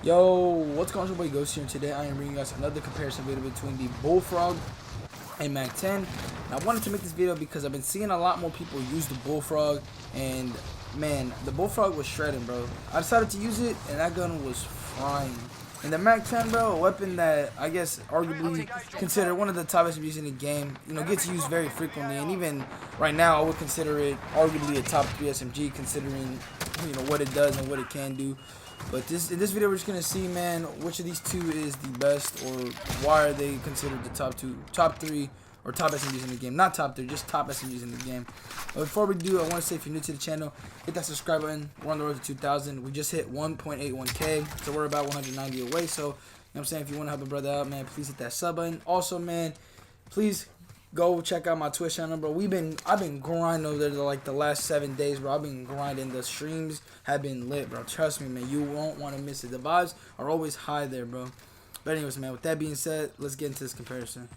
Yo, what's going on? Your boy Ghost here, and today I am bringing you guys another comparison video between the Bullfrog and Mac-10. And I wanted to make this video because I've been seeing a lot more people use the Bullfrog, and man, the Bullfrog was shredding, bro. I decided to use it, and that gun was frying. And the Mac-10, bro, a weapon that I guess arguably considered one of the top SMGs in the game, you know, gets used very frequently, and even right now I would consider it arguably a top 3 SMG considering, you know, what it does and what it can do. But in this video, we're just gonna see, man, which of these two is the best, or why are they considered the top 3, or top SMGs in the game. Not top 3, just top SMGs in the game. But before we do, I want to say, if you're new to the channel, hit that subscribe button. We're on the road to 2,000. We just hit 1.81K, so we're about 190 away. So, you know what I'm saying, if you want to help a brother out, man, please hit that sub button. Also, man, please go check out my Twitch channel, bro. I've been grinding over there like the last 7 days, bro. I've been grinding. The streams have been lit, bro. Trust me, man. You won't want to miss it. The vibes are always high there, bro. But anyways, man, with that being said, let's get into this comparison.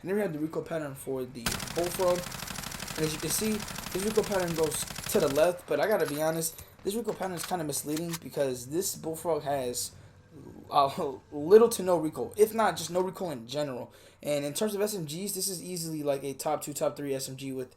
And then we have the recoil pattern for the Bullfrog. And as you can see, this recoil pattern goes to the left, but I gotta be honest, this recoil pattern is kind of misleading because this Bullfrog has little to no recoil, if not just no recoil in general. And in terms of SMGs, this is easily like a top 2, top 3 SMG with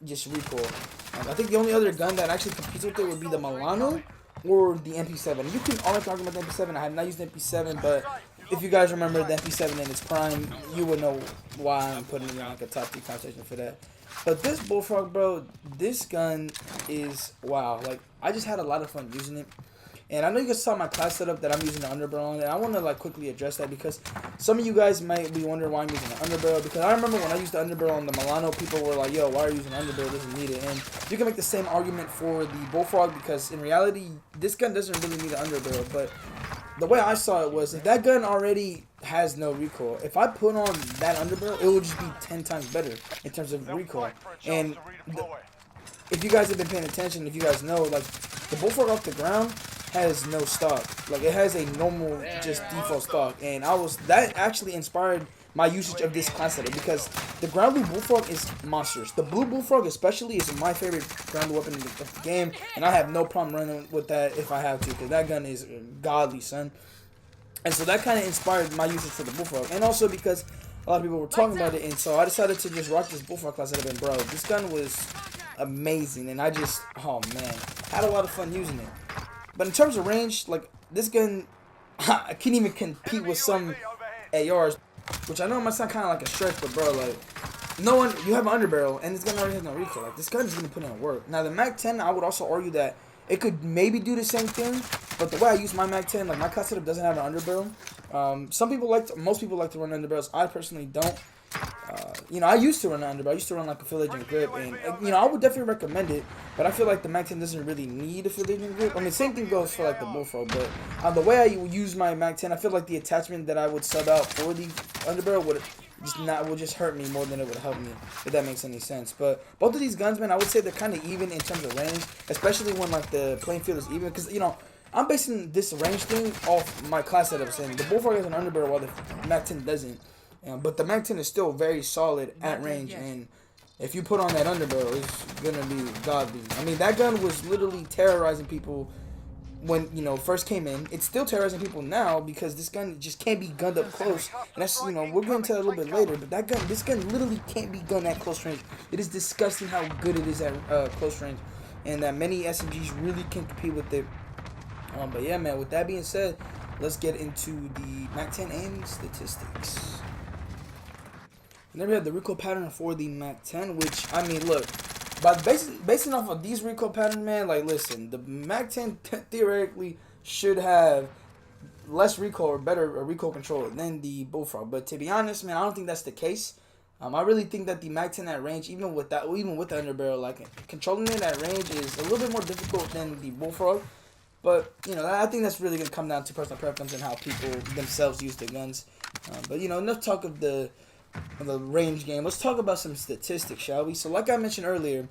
just recoil. I think the only other gun that actually competes with it would be the Milano or the MP7. You can always talk about the MP7. I have not used the MP7, but if you guys remember the MP7 in its prime, you would know why I'm putting it in like a top 3 conversation for that. But this Bullfrog, bro, this gun is wow. Like, I just had a lot of fun using it. And I know you guys saw my class setup that I'm using the underbarrel on, and I want to like quickly address that because some of you guys might be wondering why I'm using the underbarrel. Because I remember when I used the underbarrel on the Milano, people were like, "Yo, why are you using the underbarrel? It doesn't need it." And you can make the same argument for the Bullfrog because in reality, this gun doesn't really need an underbarrel. But the way I saw it was, if that gun already has no recoil, if I put on that underbarrel, it would just be 10 times better in terms of recoil. And if you guys have been paying attention, if you guys know, like, the Bullfrog off the ground has no stock. Like, it has a normal just default stock, and that actually inspired my usage of this class setup because the ground blue Bullfrog is monstrous. The blue Bullfrog especially is my favorite ground blue weapon of the game, and I have no problem running with that if I have to, because that gun is godly, son. And so that kind of inspired my usage for the Bullfrog, and also because a lot of people were talking about it, and so I decided to just rock this Bullfrog class setup. And bro, this gun was amazing, and I just, oh man, had a lot of fun using it. But in terms of range, like, this gun, I can't even compete with some ARs, which I know might sound kind of like a stretch, but bro, like, you have an underbarrel, and this gun already has no recoil. Like, this gun is going to put in work. Now, the Mac-10, I would also argue that it could maybe do the same thing, but the way I use my Mac-10, like, my class setup doesn't have an underbarrel. Most people like to run underbarrels. I personally don't. You know, I used to run an underbarrel. I used to run like a field agent grip, and you know, I would definitely recommend it. But I feel like the Mac-10 doesn't really need a field agent grip. I mean, same thing goes for like the Bullfrog. But the way I use my Mac-10, I feel like the attachment that I would sub out for the underbarrel would just hurt me more than it would help me, if that makes any sense. But both of these guns, man, I would say they're kind of even in terms of range, especially when like the playing field is even. Because, you know, I'm basing this range thing off my class setups, and the Bullfrog has an underbarrel while the Mac-10 doesn't. But the Mac-10 is still very solid at range, and if you put on that underbarrel, it's gonna be godly. I mean, that gun was literally terrorizing people when, you know, first came in. It's still terrorizing people now because this gun just can't be gunned up close. And that's, you know, we're going to tell a little bit later, but this gun literally can't be gunned at close range. It is disgusting how good it is at close range, and that many SMGs really can't compete with it. But yeah, man, with that being said, let's get into the Mac-10 aim statistics. And then we have the recoil pattern for the Mac-10, which, I mean, look, but basing off of these recoil pattern, man, like, listen, the Mac-10 theoretically should have less recoil or better recoil control than the Bullfrog. But to be honest, man, I don't think that's the case. I really think that the Mac-10 at range, even with the underbarrel, like, controlling it at range is a little bit more difficult than the Bullfrog. But, you know, I think that's really going to come down to personal preference and how people themselves use their guns. But, you know, enough talk of the range game. Let's talk about some statistics, shall we? So like I mentioned earlier,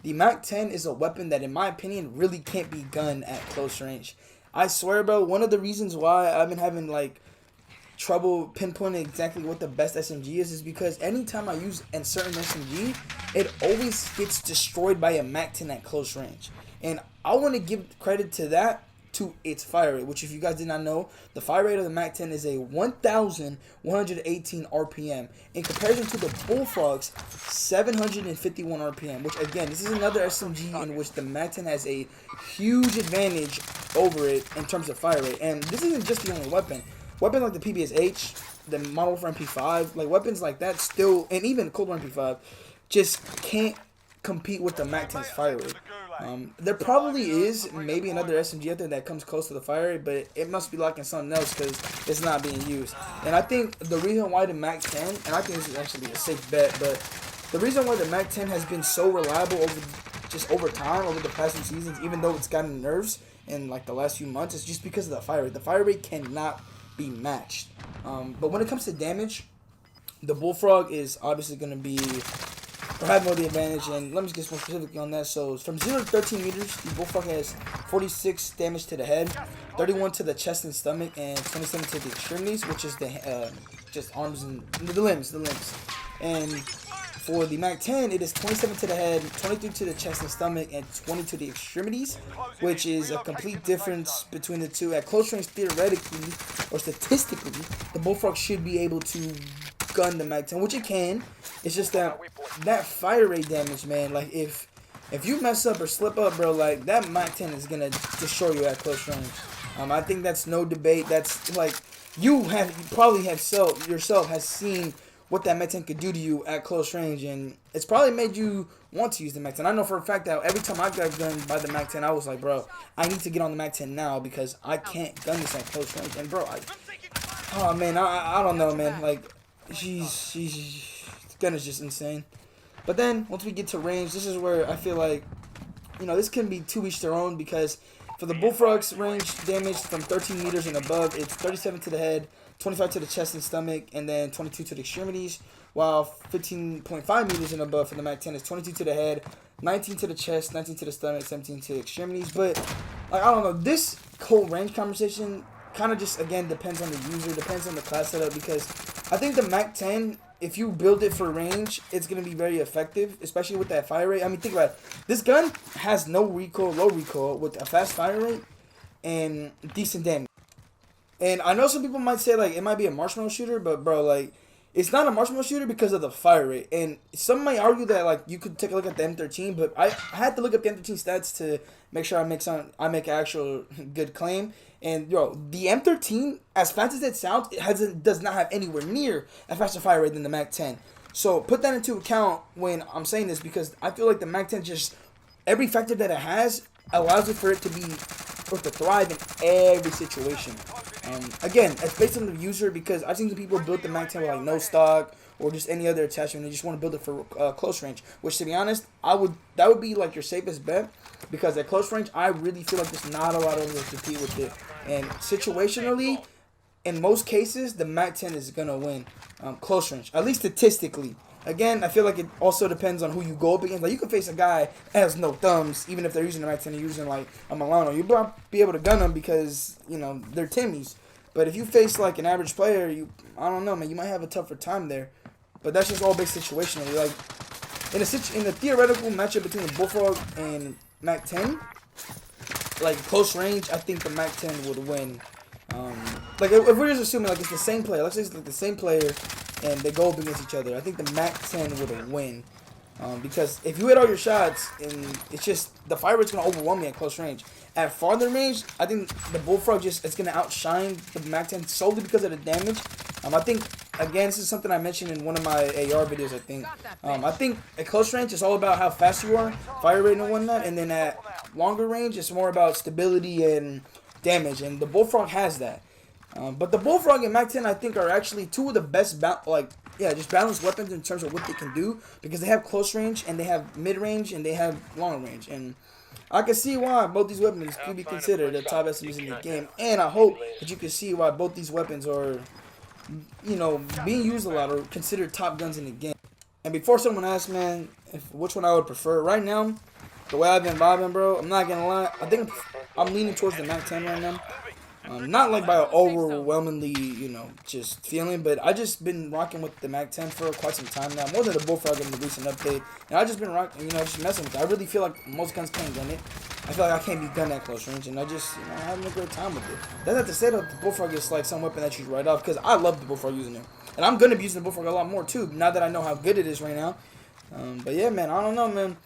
the Mac-10 is a weapon that, in my opinion, really can't be gunned at close range. I swear, bro, one of the reasons why I've been having like trouble pinpointing exactly what the best SMG is because anytime I use a certain SMG, it always gets destroyed by a Mac-10 at close range. And I want to give credit to that to its fire rate, which if you guys did not know, the fire rate of the Mac-10 is a 1,118 RPM in comparison to the Bullfrog's 751 RPM, which again, this is another SMG in which the Mac-10 has a huge advantage over it in terms of fire rate. And this isn't just the only weapon. Weapons like the PBS-H, the Model Warfare MP5, like weapons like that still, and even Cold War MP5, just can't compete with the Mac-10's fire rate. There probably is maybe another SMG out there that comes close to the fire rate, but it must be lacking something else because it's not being used. And I think the reason why the Mac-10, and I think this is actually a safe bet, but the reason why the Mac-10 has been so reliable over time, over the past few seasons, even though it's gotten nerfs in like the last few months, is just because of the fire rate. The fire rate cannot be matched. But when it comes to damage, the Bullfrog is obviously going to be have more the advantage, and let me get more specific on that. So from 0 to 13 meters, the Bullfrog has 46 damage to the head, 31 to the chest and stomach, and 27 to the extremities, which is the just arms and the limbs. And for the Mac-10, it is 27 to the head, 23 to the chest and stomach, and 20 to the extremities, which is a complete difference between the two. At close range, theoretically or statistically, the Bullfrog should be able to gun the Mac-10, which it can. It's just that fire rate damage, man. Like if you mess up or slip up, bro, like that Mac-10 is gonna destroy you at close range. I think that's no debate. That's like you probably have yourself has seen what that Mac-10 could do to you at close range, and it's probably made you want to use the Mac-10. I know for a fact that every time I got gunned by the Mac-10, I was like, bro, I need to get on the Mac-10 now because I can't gun this at close range. And bro, oh man, I don't know, man. Like she's gun is just insane. But then once we get to range, this is where I feel like, you know, this can be to each their own, because for the Bullfrog's range damage from 13 meters and above, it's 37 to the head, 25 to the chest and stomach, and then 22 to the extremities, while 15.5 meters and above for the Mac-10 is 22 to the head, 19 to the chest, 19 to the stomach, 17 to the extremities. But like, I don't know, this whole range conversation kind of just, again, depends on the user, depends on the class setup, because I think the Mac-10, if you build it for range, it's going to be very effective, especially with that fire rate. I mean, think about it. This gun has no recoil, low recoil, with a fast fire rate and decent damage. And I know some people might say, like, it might be a marshmallow shooter, but, bro, like, it's not a marshmallow shooter because of the fire rate. And some might argue that, like, you could take a look at the M13, but I had to look up the M13 stats to make sure I make an actual good claim. And, yo, the M13, as fast as it sounds, does not have anywhere near a faster fire rate than the Mac-10. So put that into account when I'm saying this, because I feel like the Mac-10 just, every factor that it has allows it for it to thrive in every situation. Again, it's based on the user, because I've seen some people build the Mac-10 with like no stock or just any other attachment. They just want to build it for close range, which, to be honest, that would be like your safest bet, because at close range, I really feel like there's not a lot of ways to compete with it. And situationally, in most cases, the Mac-10 is gonna win close range, at least statistically. Again, I feel like it also depends on who you go up against. Like, you can face a guy that has no thumbs, even if they're using the Mac-10, they're using like a Milano. You'll be able to gun them because, you know, they're Timmies. But if you face like an average player, I don't know, man, you might have a tougher time there. But that's just all based situationally. Like in the theoretical matchup between the Bullfrog and Mac-10, like close range, I think the Mac-10 would win. Like if we're just assuming like it's the same player, let's say it's like the same player and they go up against each other, I think the Mac-10 would win. Because if you hit all your shots, and it's just the fire rate's gonna overwhelm me at close range. At farther range, I think the Bullfrog it's gonna outshine the Mac-10 solely because of the damage. I think, again, this is something I mentioned in one of my AR videos. I think at close range it's all about how fast you are, fire rate and whatnot, and then at longer range it's more about stability and damage, and the Bullfrog has that. But the Bullfrog and Mac-10, I think, are actually two of the best just balanced weapons in terms of what they can do, because they have close range and they have mid range and they have long range, and I can see why both these weapons could be considered the top SMGs in the game. And I hope that you can see why both these weapons are, you know, being used a lot or considered top guns in the game. And before someone asks, man, which one I would prefer, right now, the way I've been vibing, bro, I'm not gonna lie, I think I'm leaning towards the Mac-10 right now. Not like by an overwhelmingly, you know, just feeling, but I just been rocking with the Mac-10 for quite some time now, more than the Bullfrog in the recent update. And I just been rocking, you know, just messing with it. I really feel like most guns can't gun it. I feel like I can't be gun at close range, and I just, you know, having a great time with it. That's not to say that the Bullfrog is like some weapon that you write off, because I love the Bullfrog using it. And I'm going to be using the Bullfrog a lot more, too, now that I know how good it is right now. But yeah, man, I don't know, man.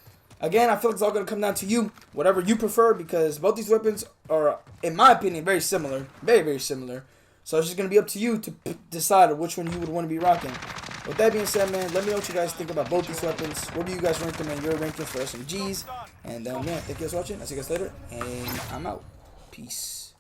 Again, I feel like it's all going to come down to you, whatever you prefer, because both these weapons are, in my opinion, very similar. Very, very similar. So it's just going to be up to you to decide which one you would want to be rocking. With that being said, man, let me know what you guys think about both these weapons. What do you guys rank them in your rankings for SMGs? And yeah, thank you guys for watching. I'll see you guys later, and I'm out. Peace.